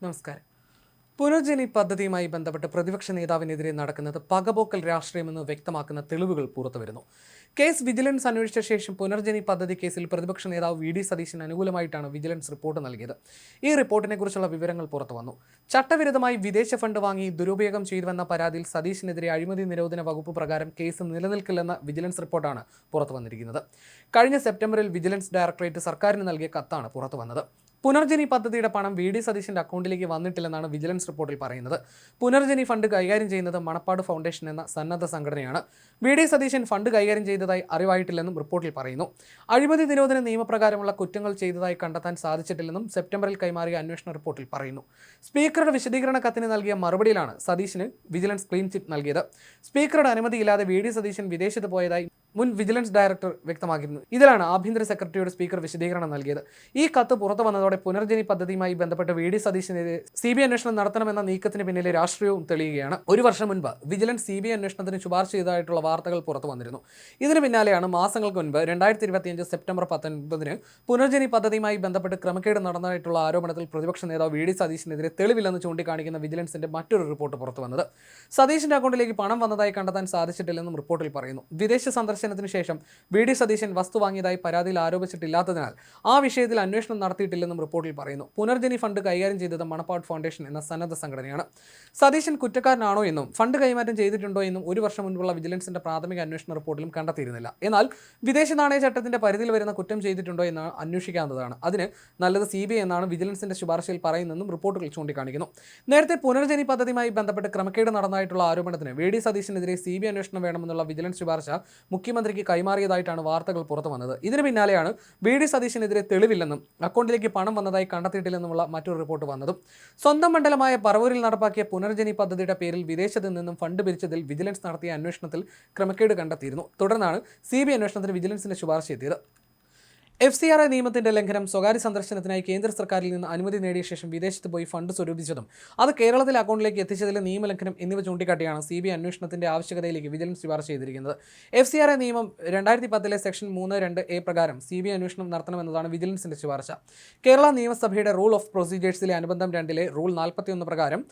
നമസ്കാരം. പുനർജനി പദ്ധതിയുമായി ബന്ധപ്പെട്ട് പ്രതിപക്ഷ നേതാവിനെതിരെ നടക്കുന്നത് പകപോക്കൽ രാഷ്ട്രീയമെന്ന് വ്യക്തമാക്കുന്ന തെളിവുകൾ പുറത്തുവരുന്നു. കേസ് വിജിലൻസ് അന്വേഷിച്ച ശേഷം പുനർജനി പദ്ധതി കേസിൽ പ്രതിപക്ഷ നേതാവ് വി ഡി സതീശന് അനുകൂലമായിട്ടാണ് വിജിലൻസ് റിപ്പോർട്ട് നൽകിയത്. ഈ റിപ്പോർട്ടിനെക്കുറിച്ചുള്ള വിവരങ്ങൾ പുറത്തുവന്നു. ചട്ടവിരുദ്ധമായി വിദേശ ഫണ്ട് വാങ്ങി ദുരുപയോഗം ചെയ്തുവെന്ന പരാതിയിൽ സതീശനെതിരെ അഴിമതി നിരോധന വകുപ്പ് പ്രകാരം കേസ് നിലനിൽക്കില്ലെന്ന വിജിലൻസ് റിപ്പോർട്ടാണ് പുറത്തുവന്നിരിക്കുന്നത്. കഴിഞ്ഞ സെപ്റ്റംബറിൽ വിജിലൻസ് ഡയറക്ടറേറ്റ് സർക്കാരിന് നൽകിയ കത്താണ് പുറത്തുവന്നത്. പുനർജനി പദ്ധതിയുടെ പണം വി ഡി സതീശന്റെ അക്കൗണ്ടിലേക്ക് വന്നിട്ടില്ലെന്നാണ് വിജിലൻസ് റിപ്പോർട്ടിൽ പറയുന്നത്. പുനർജനി ഫണ്ട് കൈകാര്യം ചെയ്യുന്നത് മണപ്പാട് ഫൗണ്ടേഷൻ എന്ന സന്നദ്ധ സംഘടനയാണ്. വി ഡി സതീശൻ ഫണ്ട് കൈകാര്യം ചെയ്തതായി അറിവായിട്ടില്ലെന്നും റിപ്പോർട്ടിൽ പറയുന്നു. അഴിമതി നിരോധന നിയമപ്രകാരമുള്ള കുറ്റങ്ങൾ ചെയ്തതായി കണ്ടെത്താൻ സാധിച്ചിട്ടില്ലെന്നും സെപ്റ്റംബറിൽ കൈമാറിയ അന്വേഷണ റിപ്പോർട്ടിൽ പറയുന്നു. സ്പീക്കറുടെ വിശദീകരണ കത്തിന് നൽകിയ മറുപടിയിലാണ് സതീശന് വിജിലൻസ് ക്ലീൻ ചിറ്റ് നൽകിയത്. സ്പീക്കറുടെ അനുമതിയില്ലാതെ വി ഡി സതീശൻ വിദേശത്ത് പോയതായി മുൻ വിജിലൻസ് ഡയറക്ടർ വ്യക്തമാക്കിയിരുന്നു. ഇതിലാണ് ആഭ്യന്തര സെക്രട്ടറിയോട് സ്പീക്കർ വിശദീകരണം നൽകിയത്. ഈ കത്ത് പുറത്തു വന്നതോടെ പുനർജനി പദ്ധതിയുമായി ബന്ധപ്പെട്ട് വി ഡി സതീശനെതിരെ CBI അന്വേഷണം നടത്തണമെന്ന നീക്കത്തിന് പിന്നിലെ രാഷ്ട്രീയവും തെളിയുകയാണ്. ഒരു വർഷം മുൻപ് വിജിലൻസ് CBI അന്വേഷണത്തിന് ശുപാർശ ചെയ്തതായിട്ടുള്ള വാർത്തകൾ പുറത്തു വന്നിരുന്നു. ഇതിന് പിന്നാലെയാണ് മാസങ്ങൾക്ക് മുൻപ് 2025 സെപ്റ്റംബർ 19 പുനർജനി പദ്ധതിയുമായി ബന്ധപ്പെട്ട് ക്രമക്കേട് നടന്നതായിട്ടുള്ള ആരോപണത്തിൽ പ്രതിപക്ഷ നേതാവ് വി ഡി സതീശനെതിരെ തെളിവില്ലെന്ന് ചൂണ്ടിക്കാണിക്കുന്ന വിജിലൻസിന്റെ മറ്റൊരു റിപ്പോർട്ട് പുറത്തു വന്നത്. സതീശന്റെ അക്കൗണ്ടിലേക്ക് പണം വന്നതായി കണ്ടെത്താൻ സാധിച്ചിട്ടില്ലെന്നും റിപ്പോർട്ടിൽ പറയുന്നു. വിദേശ സന്ദർശനത്തിന് ശേഷം വി ഡി സതീശൻ വസ്തു വാങ്ങിയതായി പരാതിയിൽ ആരോപിച്ചിട്ടില്ലാത്തതിനാൽ ആ വിഷയത്തിൽ അന്വേഷണം നടത്തിയിട്ടില്ലെന്നും റിപ്പോർട്ടിൽ പറയുന്നു. പുനർജനി ഫണ്ട് കൈകാര്യം ചെയ്തത് മണപ്പാട് ഫൗണ്ടേഷൻ എന്ന സന്നദ്ധ സംഘടനയാണ്. സതീശൻ കുറ്റക്കാരനാണോ എന്നും ഫണ്ട് കൈമാറ്റം ചെയ്തിട്ടുണ്ടോ എന്നും ഒരു വർഷം മുൻപുള്ള വിജിലൻസിന്റെ പ്രാഥമിക അന്വേഷണ റിപ്പോർട്ടിലും കണ്ടെത്തിയിരുന്നില്ല. എന്നാൽ വിദേശ നാണയ ചട്ടത്തിന്റെ പരിധിയിൽ വരുന്ന കുറ്റം ചെയ്തിട്ടുണ്ടോ എന്ന് അന്വേഷിക്കാവുന്നതാണ്. അതിന് നല്ലത് CBI എന്നാണ് വിജിലൻസിന്റെ ശുപാർശയിൽ പറയുന്നതെന്നും റിപ്പോർട്ടുകൾ ചൂണ്ടിക്കാണിക്കുന്നു. നേരത്തെ പുനർജനി പദ്ധതിയുമായി ബന്ധപ്പെട്ട് ക്രമക്കേട് നടന്നതായിട്ടുള്ള ആരോപണത്തിന് വി ഡി സതീശനെതിരെ CBI അന്വേഷണം വേണമെന്നുള്ള വിജിലൻസ് ശുപാർശ മുഖ്യമന്ത്രിക്ക് കൈമാറിയതായിട്ടാണ് വാർത്തകൾ പുറത്തു വന്നത്. ഇതിന് പിന്നാലെയാണ് വി ഡി സതീശനെതിരെ തെളിവില്ലെന്നും അക്കൗണ്ടിലേക്ക് പണം വന്നതായി കണ്ടെത്തിയിട്ടില്ലെന്നുമുള്ള മറ്റൊരു റിപ്പോർട്ട് വന്നതും. സ്വന്തം മണ്ഡലമായ പറവൂരിൽ നടപ്പാക്കിയ പുനർജനി പദ്ധതിയുടെ പേരിൽ വിദേശത്ത് നിന്നും ഫണ്ട് പിരിച്ചതിൽ വിജിലൻസ് നടത്തിയ അന്വേഷണത്തിൽ ക്രമക്കേട് കണ്ടെത്തിയിരുന്നു. തുടർന്നാണ് CBI അന്വേഷണത്തിന് വിജിലൻസിന്റെ ശുപാർശ എത്തിയത്. FCRA നിയമത്തിന്റെ ലംഘനം, സ്വകാര്യ സന്ദർശനത്തിനായി കേന്ദ്ര സർക്കാരിൽ നിന്ന് അനുമതി നേടിയ ശേഷം വിദേശത്ത് പോയി ഫണ്ട് സ്വരൂപിച്ചതും അത് കേരളത്തിലെ അക്കൗണ്ടിലേക്ക് എത്തിച്ചതിലെ നിയമലംഘനം എന്നിവ ചൂണ്ടിക്കാട്ടിയാണ് CBI അന്വേഷണത്തിന്റെ ആവശ്യകതയിലേക്ക് വിജിലൻസ് ശുപാർശ ചെയ്തിരിക്കുന്നത്. FCRA നിയമം 2010 സെക്ഷൻ 3(2)A പ്രകാരം CBI അന്വേഷണം നടത്തണമെന്നതാണ് വിജിലൻസിന്റെ ശുപാർശ. കേരള നിയമസഭയുടെ റൂൾ ഓഫ് പ്രൊസീജിയേഴ്സിലെ അനുബന്ധം 2 റൂൾ 41 പ്രകാരം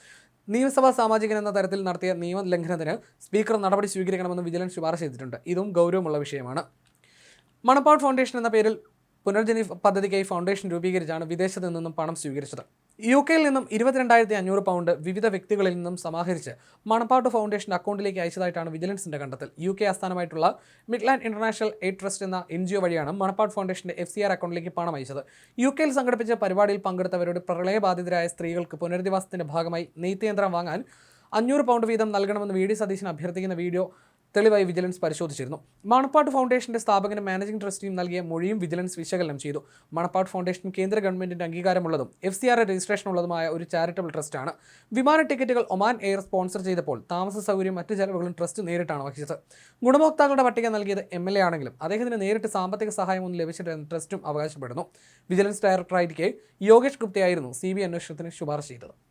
നിയമസഭാ സാമാജികൻ എന്ന തരത്തിൽ നടത്തിയ നിയമലംഘനത്തിന് സ്പീക്കർ നടപടി സ്വീകരിക്കണമെന്ന് വിജിലൻസ് ശുപാർശ ചെയ്തിട്ടുണ്ട്. ഇതും ഗൗരവമുള്ള വിഷയമാണ്. മണപ്പാട് ഫൗണ്ടേഷൻ എന്ന പേരിൽ പുനർജനി പദ്ധതിക്കായി ഫൗണ്ടേഷൻ രൂപീകരിച്ചാണ് വിദേശത്ത് നിന്നും പണം സ്വീകരിച്ചത്. UK നിന്നും 22,500 പൗണ്ട് വിവിധ വ്യക്തികളിൽ നിന്നും സമാഹരിച്ച് മണപ്പാട് ഫൗണ്ടേഷൻ അക്കൗണ്ടിലേക്ക് അയച്ചതായിട്ടാണ് വിജിലൻസിന്റെ കണ്ടെത്തൽ. UK ആസ്ഥാനമായിട്ടുള്ള മിഡ്ലാൻഡ് ഇന്റർനാഷണൽ എയ്ഡ് ട്രസ്റ്റ് എന്ന NGO വഴിയാണ് മണപ്പാട് ഫൗണ്ടേഷന്റെ FCR അക്കൗണ്ടിലേക്ക് പണം അയച്ചത്. UK സംഘടിപ്പിച്ച പരിപാടിയിൽ പങ്കെടുത്തവരോട് പ്രളയബാധിതരായ സ്ത്രീകൾക്ക് പുനരധിവാസത്തിന്റെ ഭാഗമായി നെയ്ത്ത് യന്ത്രം വാങ്ങാൻ 500 പൗണ്ട് വീതം നൽകണമെന്ന് വി ഡി സതീശൻ അഭ്യർത്ഥിക്കുന്ന വീഡിയോ തെളിവായി വിജിലൻസ് പരിശോധിച്ചിരുന്നു. മണപ്പാട് ഫൗണ്ടേഷന്റെ സ്ഥാപകനും മാനേജിംഗ് ട്രസ്റ്റിയും നൽകിയ മൊഴിയും വിജിലൻസ് വിശകലനം ചെയ്തു. മണപ്പാട് ഫൗണ്ടേഷൻ കേന്ദ്ര ഗവൺമെന്റിന്റെ അംഗീകാരമുള്ളതും FCRA രജിസ്ട്രേഷൻ ഉള്ളതുമായ ഒരു ചാരിറ്റബിൾ ട്രസ്റ്റാണ്. വിമാന ടിക്കറ്റുകൾ ഒമാൻ എയർ സ്പോൺസർ ചെയ്തപ്പോൾ താമസ സൗകര്യം മറ്റു ചെലവുകളും ട്രസ്റ്റ് നേരിട്ടാണ് വഹിച്ചത്. ഗുണഭോക്താക്കളുടെ പട്ടിക നൽകിയത് MLA ആണെങ്കിലും അദ്ദേഹത്തിന് നേരിട്ട് സാമ്പത്തിക സഹായമൊന്നും ലഭിച്ചിട്ടില്ലെന്ന് ട്രസ്റ്റും അവകാശപ്പെടുന്നു. വിജിലൻസ് ഡയറക്ടറായിരിക്കെ യോഗേഷ് ഗുപ്തയായിരുന്നു CBI അന്വേഷണത്തിന് ശുപാർശ ചെയ്തത്.